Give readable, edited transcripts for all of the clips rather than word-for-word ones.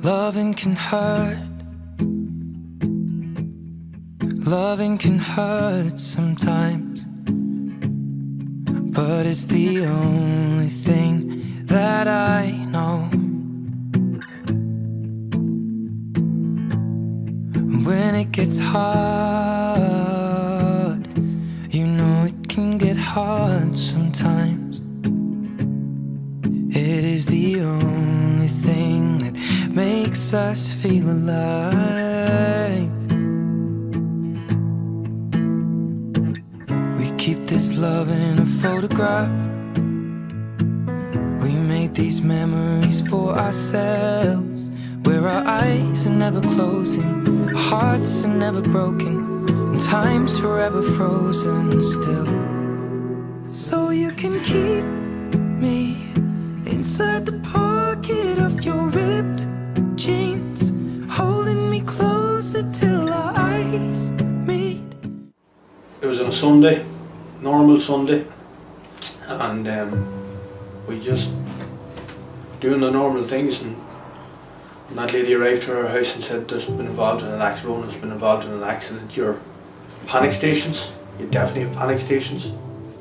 Loving can hurt. Loving can hurt sometimes, but it's the only thing that I know. When it gets hard, you know it can get hard sometimes. It is the only thing that makes us feel alive. We keep this love in a photograph. We made these memories for ourselves, where our eyes are never closing, our hearts are never broken, and time's forever frozen still. So you can keep me inside the pocket of your ripped jeans, holding me closer till our eyes meet. It was on a Sunday, normal Sunday, and we just doing the normal things, and that lady arrived to our house and said, "There's been involved in an accident. Ronan's been involved in an accident. Your panic stations. You definitely have panic stations."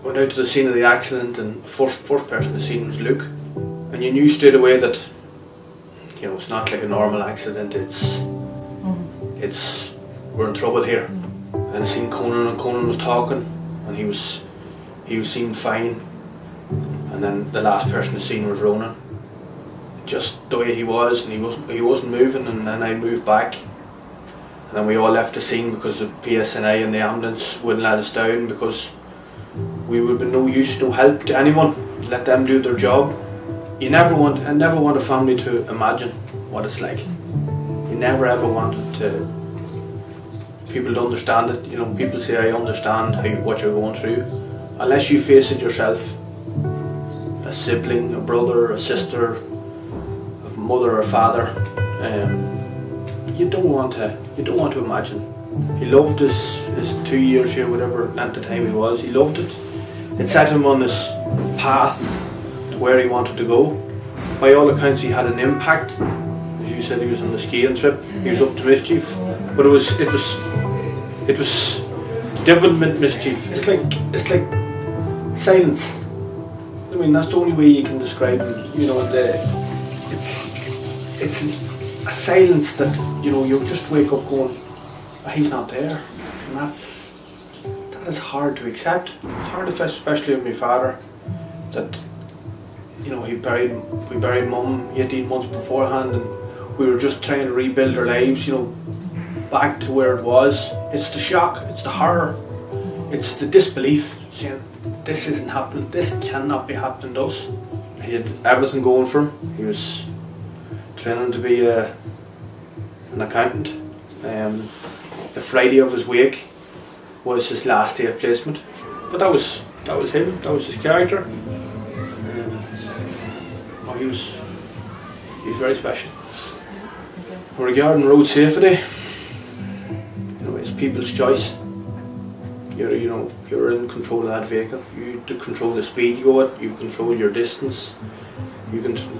Went out to the scene of the accident, and first person to the scene was Luke, and you knew straight away that, you know, it's not like a normal accident. It's we're in trouble here. And I seen Conan, and Conan was talking, and he was seen fine. And then the last person to seen was Ronan. Just the way he was, and he wasn't moving, and then I moved back, and then we all left the scene because the PSNI and the ambulance wouldn't let us down, because we would be no use, no help to anyone. Let them do their job. I never want a family to imagine what it's like. You never ever wanted people to understand it. You know, people say, "I understand what you're going through," unless you face it yourself. A sibling, a brother, a sister, a mother or father, you don't want to imagine. He loved his 2 years here, whatever length of time he was. He loved it. It set him on this path to where he wanted to go. By all accounts, he had an impact. As you said, he was on the skiing trip. He was up to mischief, but it was devilment mischief. It's like silence. I mean, that's the only way you can describe him. You know, it's a silence that, you know, you'll just wake up going, "Oh, he's not there," and that is hard to accept. It's hard, especially with my father, that, you know, we buried Mum 18 months beforehand, and we were just trying to rebuild our lives, you know, back to where it was. It's the shock, it's the horror, it's the disbelief, saying, "This isn't happening, this cannot be happening to us." He had everything going for him. He was training to be an accountant. The Friday of his wake was his last day of placement, but that was him, that was his character. Oh, he was very special. Regarding road safety, you know, it's people's choice. You're in control of that vehicle. You control the speed you go at. You control your distance.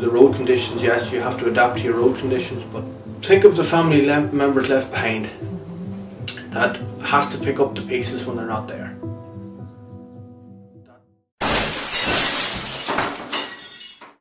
The road conditions. Yes, you have to adapt to your road conditions. But think of the family members left behind that has to pick up the pieces when they're not there.